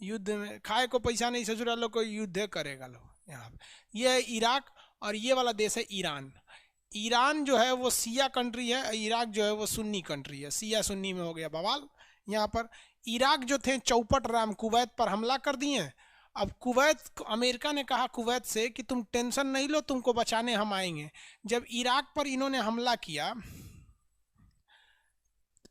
युद्ध में खाए को पैसा नहीं, ससुरा लोग को युद्ध करेगा लोग यहाँ पे। ये है इराक, और ये वाला देश है ईरान। ईरान जो है वो शिया कंट्री है, इराक जो है वो सुन्नी कंट्री है। शिया सुन्नी में हो गया बवाल यहाँ पर। इराक जो थे चौपट राम कुवैत पर हमला कर दिए। अब कुवैत, अमेरिका ने कहा कुवैत से कि तुम टेंशन नहीं लो, तुमको बचाने हम आएंगे। जब इराक पर इन्होंने हमला किया,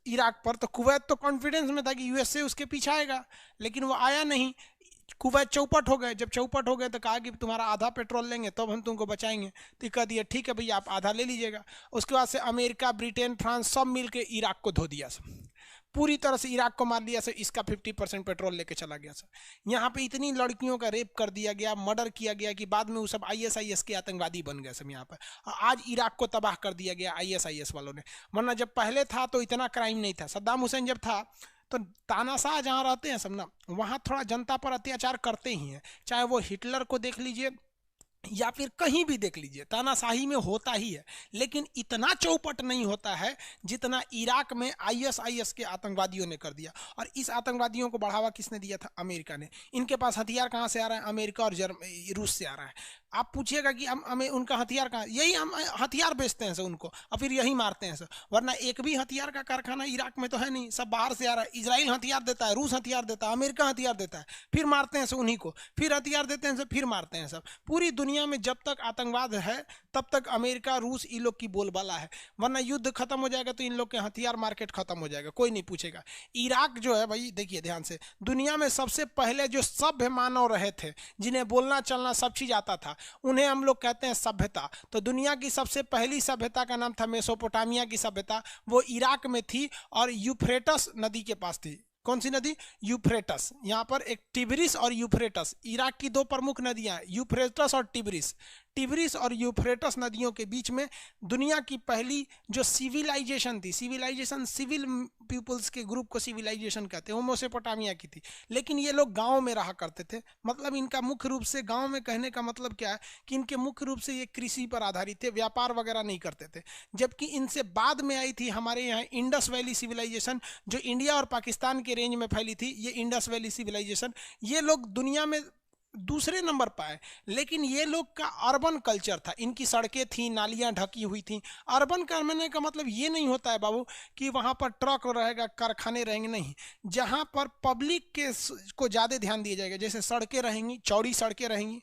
इराक पर, तो कुवैत तो कॉन्फिडेंस में था कि यूएसए उसके पीछे आएगा, लेकिन वो आया नहीं। कुवैत चौपट हो गए। जब चौपट हो गए तो कहा कि तुम्हारा आधा पेट्रोल लेंगे तब हम तुमको बचाएंगे। तो कह दिया ठीक है भैया, आप आधा ले लीजिएगा। उसके बाद से अमेरिका, ब्रिटेन, फ्रांस सब मिलके इराक को धो दिया सब, पूरी तरह से इराक को मार दिया सर। इसका 50% पेट्रोल लेके चला गया सर। यहाँ पे इतनी लड़कियों का रेप कर दिया गया, मर्डर किया गया कि बाद में वो सब आईएसआईएस के आतंकवादी बन गए सब यहाँ पर। आज इराक को तबाह कर दिया गया आईएसआईएस वालों ने। वरना जब पहले था तो इतना क्राइम नहीं था। सद्दाम हुसैन जब था तो तानाशाह जहाँ रहते हैं सब ना, वहाँ थोड़ा जनता पर अत्याचार करते ही हैं। चाहे वो हिटलर को देख लीजिए या फिर कहीं भी देख लीजिए, तानाशाही में होता ही है, लेकिन इतना चौपट नहीं होता है जितना इराक में आईएसआईएस के आतंकवादियों ने कर दिया। और इस आतंकवादियों को बढ़ावा किसने दिया था? अमेरिका ने। इनके पास हथियार कहाँ से आ रहा है? अमेरिका और रूस से आ रहा है। आप पूछिएगा कि हमें उनका हथियार कहाँ, यही हम हथियार बेचते हैं सर उनको और फिर यही मारते हैं सर। वरना एक भी हथियार का कारखाना इराक में तो है नहीं, सब बाहर से आ रहा है। इजराइल हथियार देता है, रूस हथियार देता है, अमेरिका हथियार देता है, फिर मारते हैं सर उन्हीं को, फिर हथियार देते हैं सर, फिर मारते हैं सब। पूरी दुनिया में जब तक आतंकवाद है तब तक अमेरिका, रूस, इन लोग की बोलबाला है। वरना युद्ध खत्म हो जाएगा तो इन लोग के हथियार मार्केट खत्म हो जाएगा, कोई नहीं पूछेगा। इराक जो है भाई, देखिए ध्यान से, दुनिया में सबसे पहले जो सभ्य मानव रहे थे, जिन्हें बोलना चलना सब चीज आता था, उन्हें हम लोग कहते हैं सभ्यता। तो दुनिया की सबसे पहली सभ्यता का नाम था मेसोपोटामिया की सभ्यता। वो इराक में थी और यूफ्रेटस नदी के पास थी। कौन सी नदी? यूफ्रेटस। यहाँ पर एक टिब्रिस और यूफ्रेटस, इराक की दो प्रमुख नदियां, यूफ्रेटस और टिब्रिस। टिब्रिस और यूफ्रेटस नदियों के बीच में दुनिया की पहली जो सिविलाइजेशन थी, सिविलाइजेशन सिविल पीपल्स के ग्रुप को सिविलाइजेशन कहते हैं, वो मेसोपोटामिया की थी। लेकिन ये लोग गांव में रहा करते थे। मतलब इनका मुख्य रूप से, गांव में कहने का मतलब क्या है कि इनके मुख्य रूप से ये कृषि पर आधारित थे, व्यापार वगैरह नहीं करते थे। जबकि इनसे बाद में आई थी हमारे यहाँ इंडस वैली सिविलाइजेशन, जो इंडिया और पाकिस्तान के रेंज में फैली थी। ये इंडस वैली सिविलाइजेशन, ये लोग दुनिया में दूसरे नंबर पर आए। लेकिन ये लोग का अर्बन कल्चर था, इनकी सड़कें थी, नालियां ढकी हुई थी। अर्बन करने का मतलब ये नहीं होता है बाबू कि वहाँ पर ट्रक रहेगा, कारखाने रहेंगे, नहीं। जहाँ पर पब्लिक के को ज़्यादा ध्यान दिया जाएगा, जैसे सड़कें रहेंगी, चौड़ी सड़कें रहेंगी,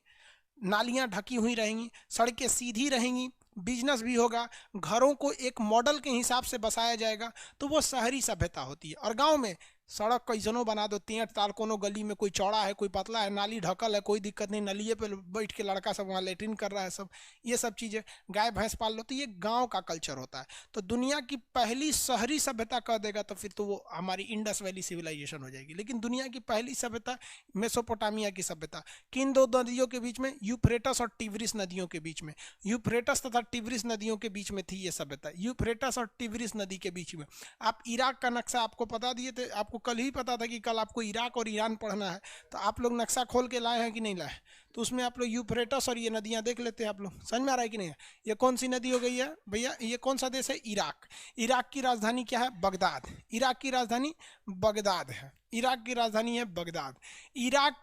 नालियां ढकी हुई रहेंगी, सड़कें सीधी रहेंगी, बिजनेस भी होगा, घरों को एक मॉडल के हिसाब से बसाया जाएगा, तो वो शहरी सभ्यता होती है। और गांव में सड़क कैसनो बना दो, तेंट ताल, कोनो गली में कोई चौड़ा है कोई पतला है, नाली ढकल है, कोई दिक्कत नहीं, नलिए पे बैठ के लड़का सब वहाँ लेट्रिन कर रहा है, सब ये सब चीज़ें, गाय भैंस पाल लो, तो ये गांव का कल्चर होता है। तो दुनिया की पहली शहरी सभ्यता कह देगा तो फिर तो वो हमारी इंडस वैली सिविलाइजेशन हो जाएगी। लेकिन दुनिया की पहली सभ्यता मेसोपोटामिया की सभ्यता। किन दो नदियों के बीच में? यूफ्रेटस और टिग्रिस नदियों के बीच में। यूफ्रेटस तथा टिग्रिस नदियों के बीच में थी ये सभ्यता, यूफ्रेटस और टिग्रिस नदी के बीच में। आप इराक का नक्शा आपको बता दिए थे, आपको कल ही पता था कि कल आपको इराक और ईरान पढ़ना है, तो आप लोग नक्शा खोल के लाए हैं कि नहीं लाए? तो उसमें आप लोग यूफ्रेटस और ये नदियां देख लेते हैं। आप लोग समझ में आ रहा है कि नहीं है? ये कौन सी नदी हो गई है भैया? ये कौन सा देश है? इराक। इराक की राजधानी क्या है? बगदाद। इराक की राजधानी बगदाद है। इराक की राजधानी है बगदाद। इराक,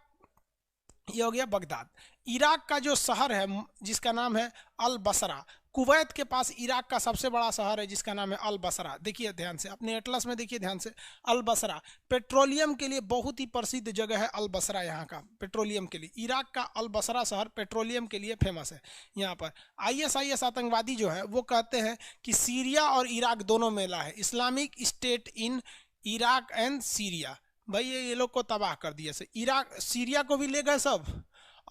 ये हो गया बगदाद। इराक का जो शहर है जिसका नाम है अल बसरा, कुवैत के पास इराक का सबसे बड़ा शहर है जिसका नाम है अल बसरा। देखिए ध्यान से, अपने एटलस में देखिए ध्यान से, अल बसरा पेट्रोलियम के लिए बहुत ही प्रसिद्ध जगह है। अल बसरा यहाँ का पेट्रोलियम के लिए, इराक का अल बसरा शहर पेट्रोलियम के लिए फेमस है। यहाँ पर आईएसआईएस आतंकवादी जो है वो कहते हैं कि सीरिया और इराक दोनों मेला है, Islamic state in Iraq and Syria. भाई ये लोग को तबाह कर दिया से, इराक सीरिया को भी ले गए सब,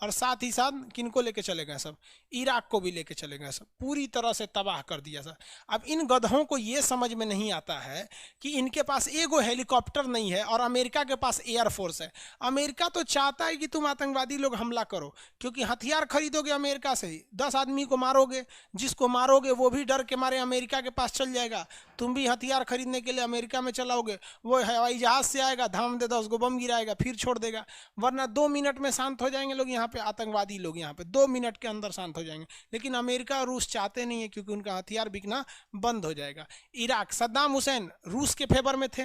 और साथ ही साथ किनको लेके चले गए सब? इराक को भी लेके चले गए सब, पूरी तरह से तबाह कर दिया सब। अब इन गधों को ये समझ में नहीं आता है कि इनके पास एगो हेलीकॉप्टर नहीं है और अमेरिका के पास एयरफोर्स है। अमेरिका तो चाहता है कि तुम आतंकवादी लोग हमला करो, क्योंकि हथियार खरीदोगे अमेरिका से ही, 10 आदमी को मारोगे, जिसको मारोगे वो भी डर के मारे अमेरिका के पास चल जाएगा, तुम भी हथियार खरीदने के लिए अमेरिका में चलाओगे, वो हवाई जहाज से आएगा, धाम दे 10 गो बम गिराएगा, फिर छोड़ देगा। वरना 2 मिनट में शांत हो जाएंगे लोग यहाँ पे, आतंकवादी लोग यहाँ पे 2 मिनट के अंदर शांत हो जाएंगे। लेकिन अमेरिका और रूस चाहते नहीं है, क्योंकि उनका हथियार बिकना बंद हो जाएगा। इराक, सद्दाम हुसैन रूस के फेवर में थे,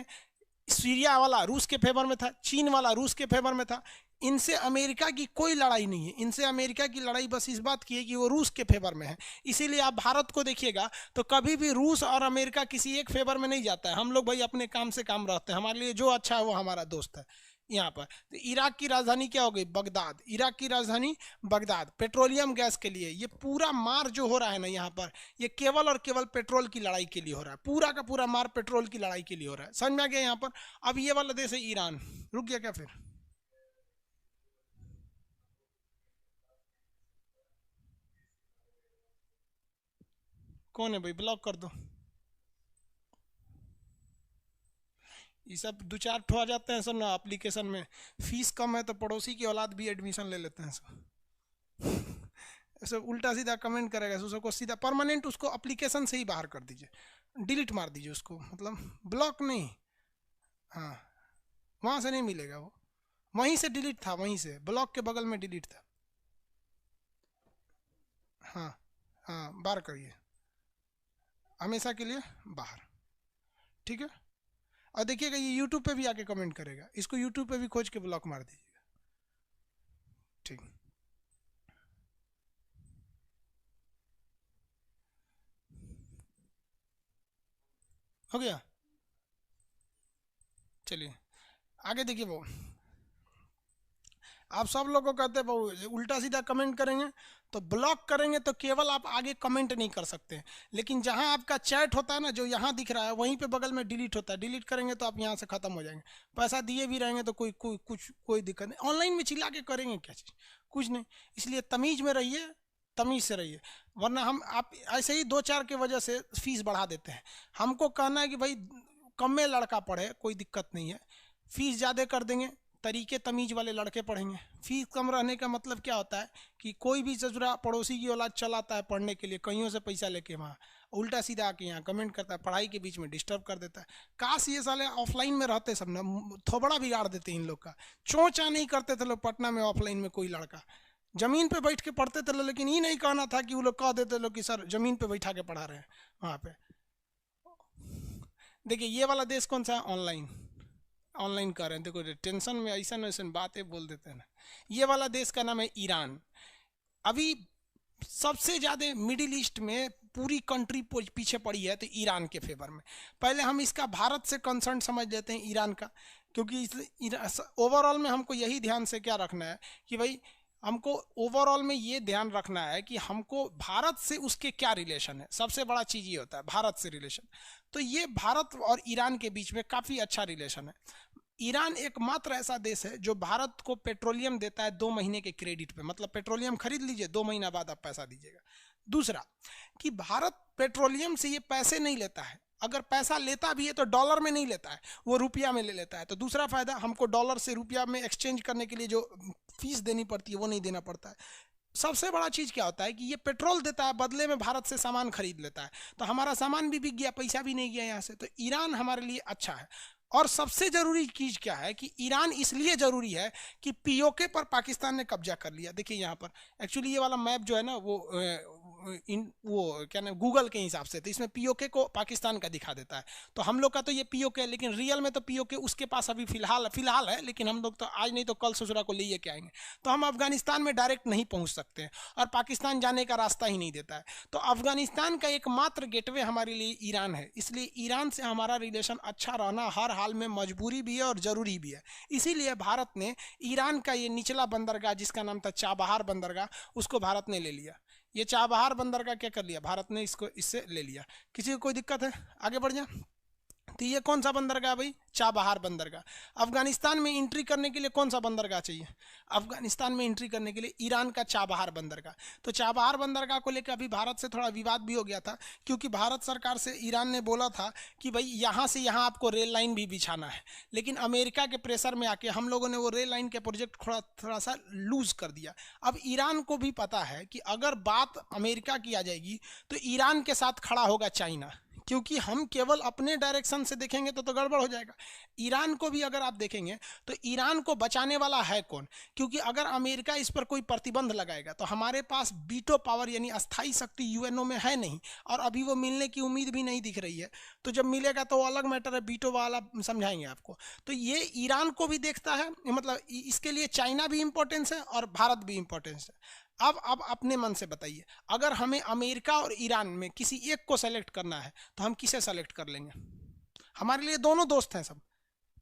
सीरिया वाला रूस के फेवर में था, चीन वाला रूस के फेवर में था। इनसे अमेरिका की कोई लड़ाई नहीं है, इनसे अमेरिका की लड़ाई बस इस बात की है कि वो रूस के फेवर में है। इसीलिए आप भारत को देखिएगा तो कभी भी रूस और अमेरिका किसी एक फेवर में नहीं जाता है। हम लोग भाई अपने काम से काम रखते हैं, हमारे लिए जो अच्छा है वो हमारा दोस्त है। यहाँ पर तो इराक की राजधानी क्या हो गई? बगदाद। इराक की राजधानी बगदाद, पेट्रोलियम गैस के लिए। ये पूरा मार जो हो रहा है ना यहाँ पर, ये केवल और केवल पेट्रोल की लड़ाई के लिए हो रहा है। पूरा का पूरा मार पेट्रोल की लड़ाई के लिए हो रहा है। समझ में आ गया यहाँ पर? अब ये वाला देश है ईरान। रुक गया क्या फिर? कौन है भाई? ब्लॉक कर दो। ये सब दो चार ठो आ जाते हैं सब ना एप्लीकेशन में। फीस कम है तो पड़ोसी की औलाद भी एडमिशन ले लेते हैं सब। सब उल्टा सीधा कमेंट करेगा, उसको सीधा परमानेंट उसको एप्लीकेशन से ही बाहर कर दीजिए, डिलीट मार दीजिए उसको, मतलब ब्लॉक नहीं। हाँ, वहाँ से नहीं मिलेगा वो, वहीं से डिलीट था, वहीं से ब्लॉक के बगल में डिलीट था। हाँ हाँ, बाहर करिए, हमेशा के लिए बाहर। ठीक है। और देखिएगा ये यूट्यूब पे भी आके कमेंट करेगा, इसको यूट्यूब पे भी खोज के ब्लॉक मार दीजिएगा। ठीक, हो गया। चलिए आगे देखिए। वो आप सब लोग को कहते हैं वो उल्टा सीधा कमेंट करेंगे तो ब्लॉक करेंगे तो केवल आप आगे कमेंट नहीं कर सकते, लेकिन जहां आपका चैट होता है ना, जो यहाँ दिख रहा है वहीं पे बगल में डिलीट होता है। डिलीट करेंगे तो आप यहाँ से खत्म हो जाएंगे। पैसा दिए भी रहेंगे तो कोई दिक्कत नहीं। ऑनलाइन में चिल्ला के करेंगे क्या चीज़? कुछ नहीं। इसलिए तमीज में रहिए, तमीज से रहिए, वरना हम आप ऐसे ही दो चार के वजह से फीस बढ़ा देते हैं। हमको कहना है कि भाई कम में लड़का पढ़े, कोई दिक्कत नहीं है, फीस ज़्यादा कर देंगे, तरीके तमीज वाले लड़के पढ़ेंगे। फीस कम रहने का मतलब क्या होता है कि कोई भी ससुरा पड़ोसी की औलाद चलाता है पढ़ने के लिए, कहीं से पैसा लेके वहाँ उल्टा सीधा आके यहाँ कमेंट करता है, पढ़ाई के बीच में डिस्टर्ब कर देता है। काश ये साले ऑफलाइन में रहते सब ना, थोबड़ा बिगाड़ देते इन लोग का। चोंचा नहीं करते थे लोग पटना में ऑफलाइन में, कोई लड़का जमीन पे बैठ के पढ़ते थे लोग। लेकिन ये नहीं कहना था कि वो लोग कह देते लोग कि सर जमीन पे बैठा के पढ़ा रहे हैं वहाँ पे। देखिए ये वाला देश कौन सा है? ऑनलाइन, ऑनलाइन कर रहे हैं। देखो टेंशन में ऐसा वैसा बातें बोल देते हैं ना। ये वाला देश का नाम है ईरान। अभी सबसे ज़्यादा मिडिल ईस्ट में पूरी कंट्री पीछे पड़ी है तो ईरान के फेवर में। पहले हम इसका भारत से कंसर्न समझ लेते हैं ईरान का, क्योंकि ओवरऑल में हमको यही ध्यान से क्या रखना है कि भाई हमको ओवरऑल में ये ध्यान रखना है कि हमको भारत से उसके क्या रिलेशन है। सबसे बड़ा चीज़ ये होता है भारत से रिलेशन। तो ये भारत और ईरान के बीच में काफ़ी अच्छा रिलेशन है। ईरान एकमात्र ऐसा देश है जो भारत को पेट्रोलियम देता है 2 महीने के क्रेडिट पे, मतलब पेट्रोलियम खरीद लीजिए, 2 महीना बाद आप पैसा दीजिएगा। दूसरा कि भारत पेट्रोलियम से ये पैसे नहीं लेता है, अगर पैसा लेता भी है तो डॉलर में नहीं लेता है, वो रुपया में ले लेता है। तो दूसरा फायदा, हमको डॉलर से रुपया में एक्सचेंज करने के लिए जो फीस देनी पड़ती है वो नहीं देना पड़ता है। सबसे बड़ा चीज़ क्या होता है कि ये पेट्रोल देता है, बदले में भारत से सामान खरीद लेता है, तो हमारा सामान भी बिक गया, पैसा भी नहीं गया यहाँ से। तो ईरान हमारे लिए अच्छा है। और सबसे ज़रूरी चीज़ क्या है कि ईरान इसलिए ज़रूरी है कि पीओके पर पाकिस्तान ने कब्जा कर लिया। देखिए यहाँ पर एक्चुअली ये वाला मैप जो है ना वो वो क्या नाम गूगल के हिसाब से, तो इसमें पीओके को पाकिस्तान का दिखा देता है। तो हम लोग का तो ये पीओके है, लेकिन रियल में तो पीओके उसके पास अभी फिलहाल है, लेकिन हम लोग तो आज नहीं तो कल ससुरा को ले के आएंगे। तो हम अफगानिस्तान में डायरेक्ट नहीं पहुंच सकते हैं और पाकिस्तान जाने का रास्ता ही नहीं देता है। तो अफगानिस्तान का एकमात्र गेटवे हमारे लिए ईरान है। इसलिए ईरान से हमारा रिलेशन अच्छा रहना हर हाल में मजबूरी भी है और ज़रूरी भी है। इसीलिए भारत ने ईरान का ये निचला बंदरगाह जिसका नाम था चाबहार बंदरगाह, उसको भारत ने ले लिया। ये चाबहार बंदरगाह क्या कर लिया भारत ने, इसको इससे ले लिया। किसी को कोई दिक्कत है? आगे बढ़ जा। तो ये कौन सा बंदरगाह भाई? चाबहार बंदरगाह। अफगानिस्तान में एंट्री करने के लिए कौन सा बंदरगाह चाहिए? अफगानिस्तान में एंट्री करने के लिए ईरान का चाबहार बंदरगाह। तो चाबहार बंदरगाह को लेकर अभी भारत से थोड़ा विवाद भी हो गया था, क्योंकि भारत सरकार से ईरान ने बोला था कि भाई यहाँ से यहाँ आपको रेल लाइन भी बिछाना है, लेकिन अमेरिका के प्रेशर में आके हम लोगों ने वो रेल लाइन के प्रोजेक्ट थोड़ा सा लूज कर दिया। अब ईरान को भी पता है कि अगर बात अमेरिका की आ जाएगी तो ईरान के साथ खड़ा होगा चाइना। क्योंकि हम केवल अपने डायरेक्शन से देखेंगे तो गड़बड़ हो जाएगा। ईरान को भी अगर आप देखेंगे तो ईरान को बचाने वाला है कौन? क्योंकि अगर अमेरिका इस पर कोई प्रतिबंध लगाएगा तो हमारे पास वीटो पावर यानी अस्थाई शक्ति यूएनओ में है नहीं, और अभी वो मिलने की उम्मीद भी नहीं दिख रही है। तो जब मिलेगा तो वो अलग मैटर है, वीटो वाला समझाएंगे आपको। तो ये ईरान को भी देखता है, मतलब इसके लिए चाइना भी इंपॉर्टेंस है और भारत भी इंपॉर्टेंस है। अब अपने मन से बताइए, अगर हमें अमेरिका और ईरान में किसी एक को सेलेक्ट करना है तो हम किसे सेलेक्ट कर लेंगे? हमारे लिए दोनों दोस्त हैं सब।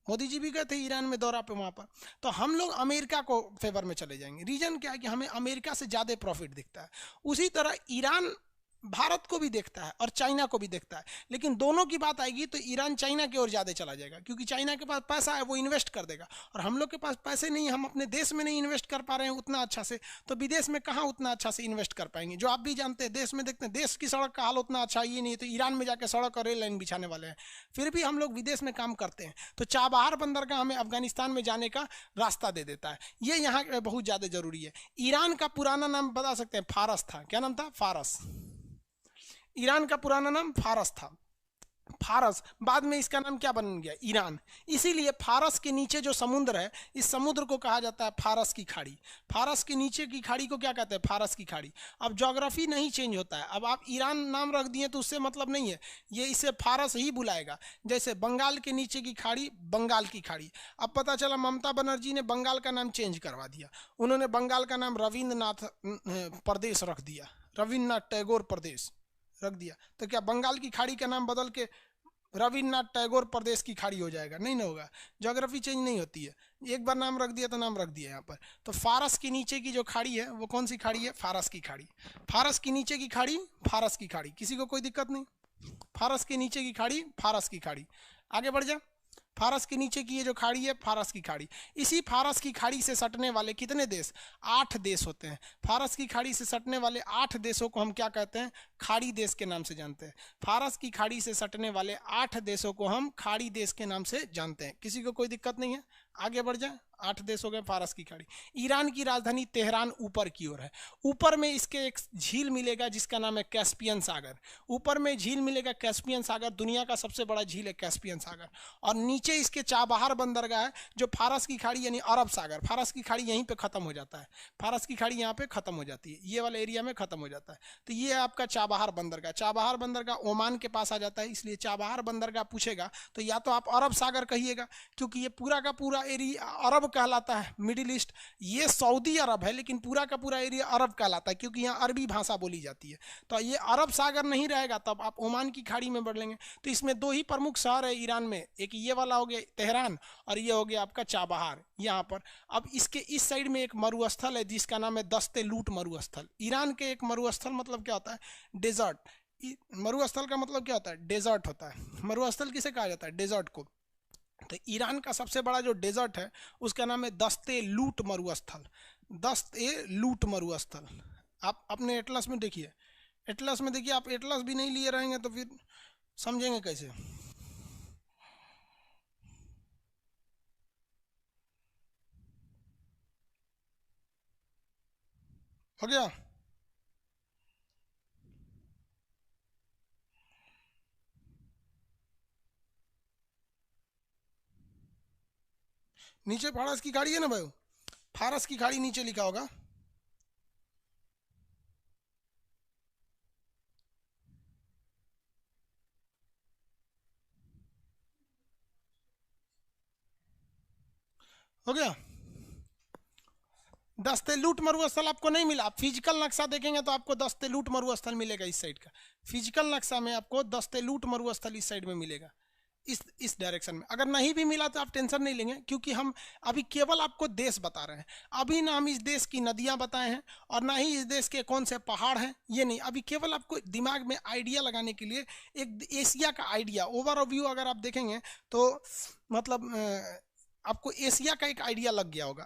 मोदी जी भी गए थे ईरान में दौरा पे, वहां पर तो हम लोग अमेरिका को फेवर में चले जाएंगे। रीजन क्या है कि हमें अमेरिका से ज्यादा प्रॉफिट दिखता है। उसी तरह ईरान भारत को भी देखता है और चाइना को भी देखता है, लेकिन दोनों की बात आएगी तो ईरान चाइना की ओर ज्यादा चला जाएगा, क्योंकि चाइना के पास पैसा है, वो इन्वेस्ट कर देगा, और हम लोग के पास पैसे नहीं, हम अपने देश में नहीं इन्वेस्ट कर पा रहे हैं उतना अच्छा से, तो विदेश में कहाँ उतना अच्छा से इन्वेस्ट कर पाएंगे। जो आप भी जानते हैं, देश में देखते हैं देश की सड़क का हाल उतना अच्छा ये नहीं, तो ईरान में जाकर सड़क और रेल लाइन बिछाने वाले हैं। फिर भी हम लोग विदेश में काम करते हैं, तो चाबहार बंदरगाह हमें अफगानिस्तान में जाने का रास्ता दे देता है। ये यहाँ बहुत ज्यादा जरूरी है। ईरान का पुराना नाम बता सकते हैं? फारस था। क्या नाम था? फारस। ईरान का पुराना नाम फारस था। फारस बाद में इसका नाम क्या बन गया? ईरान। इसीलिए फारस के नीचे जो समुद्र है, इस समुद्र को कहा जाता है फारस की खाड़ी। फारस के नीचे की खाड़ी को क्या कहते हैं? फारस की खाड़ी। अब ज्योग्राफी नहीं चेंज होता है। अब आप ईरान नाम रख दिए तो उससे मतलब नहीं है, ये इसे फारस ही बुलाएगा। जैसे बंगाल के नीचे की खाड़ी बंगाल की खाड़ी। अब पता चला ममता बनर्जी ने बंगाल का नाम चेंज करवा दिया, उन्होंने बंगाल का नाम रविंद्रनाथ प्रदेश रख दिया, रविन्द्रनाथ टैगोर प्रदेश रख दिया। तो क्या बंगाल की खाड़ी का नाम बदल के रविन्द्रनाथ टैगोर प्रदेश की खाड़ी हो जाएगा? नहीं ना होगा। ज्योग्राफी चेंज नहीं होती है, एक बार नाम रख दिया तो नाम रख दिया यहाँ पर। तो फारस के नीचे की जो खाड़ी है वो कौन सी खाड़ी है? फारस की खाड़ी। फारस के नीचे की खाड़ी फारस की खाड़ी। किसी को कोई दिक्कत नहीं? फारस के नीचे की खाड़ी फारस की खाड़ी। आगे बढ़ जा। फारस के नीचे की ये जो खाड़ी है फारस की खाड़ी। इसी फारस की खाड़ी से सटने वाले कितने देश? 8 देश होते हैं। फारस की खाड़ी से सटने वाले 8 देशों को हम क्या कहते हैं? खाड़ी देश के नाम से जानते हैं। फारस की खाड़ी से सटने वाले 8 देशों को हम खाड़ी देश के नाम से जानते हैं। किसी को कोई दिक्कत नहीं है? आगे बढ़ जाए। 8 देश हो गए फारस की खाड़ी। ईरान की राजधानी तेहरान ऊपर की ओर है। ऊपर में इसके एक झील मिलेगा जिसका नाम है कैस्पियन सागर। ऊपर में झील मिलेगा कैस्पियन सागर, दुनिया का सबसे बड़ा झील है कैस्पियन सागर। और नीचे इसके चाबहार बंदरगाह है, जो फारस की खाड़ी यानी अरब सागर। फारस की खाड़ी यहीं पे खत्म हो जाता है। फारस की खाड़ी यहाँ पे खत्म हो जाती है, ये वाले एरिया में खत्म हो जाता है। तो ये है आपका चाबहार बंदरगाह। चाबहार बंदरगाह ओमान के पास आ जाता है, इसलिए चाबहार बंदरगाह पूछेगा तो या तो आप अरब सागर कहिएगा, क्योंकि ये पूरा का पूरा एरिया अरब कहलाता है, मिडिल ईस्ट। ये सऊदी अरब है, लेकिन पूरा का पूरा एरिया अरब कहलाता है, क्योंकि यहाँ अरबी भाषा बोली जाती है। तो ये अरब सागर नहीं रहेगा, तब आप ओमान की खाड़ी में बढ़ लेंगे। तो इसमें 2 ही प्रमुख शहर है ईरान में, एक ये वाला हो गया तेहरान, और ये हो गया आपका चाबहार यहाँ पर। अब इसके इस साइड में एक मरुस्थल है जिसका नाम है दस्ते लूट मरुस्थल। ईरान के एक मरुस्थल मतलब क्या होता है? डेजर्ट। मरुस्थल का मतलब क्या होता है? डेजर्ट होता है। मरुस्थल किसे कहा जाता है? डेजर्ट को। तो ईरान का सबसे बड़ा जो डेजर्ट है उसका नाम है दस्ते लूट मरुस्थल। दस्ते लूट मरुस्थल। आप अपने एटलस में देखिए, एटलस में देखिए। आप एटलस भी नहीं लिए रहेंगे तो फिर समझेंगे कैसे? हो गया? नीचे फारस की खाड़ी है ना भाई, फारस की खाड़ी नीचे लिखा होगा। हो गया? दस्ते लूट मरुस्थल आपको नहीं मिला। आप फिजिकल नक्शा देखेंगे तो आपको दस्ते लूट मरुस्थल मिलेगा इस साइड का। फिजिकल नक्शा में आपको दस्ते लूट मरुस्थल इस साइड में मिलेगा, इस डायरेक्शन में। अगर नहीं भी मिला तो आप टेंशन नहीं लेंगे, क्योंकि हम अभी केवल आपको देश बता रहे हैं। अभी ना हम इस देश की नदियां बताए हैं और ना ही इस देश के कौन से पहाड़ हैं, ये नहीं। अभी केवल आपको दिमाग में आइडिया लगाने के लिए एक एशिया का आइडिया, ओवरव्यू अगर आप देखेंगे तो मतलब आपको एशिया का एक आइडिया लग गया होगा।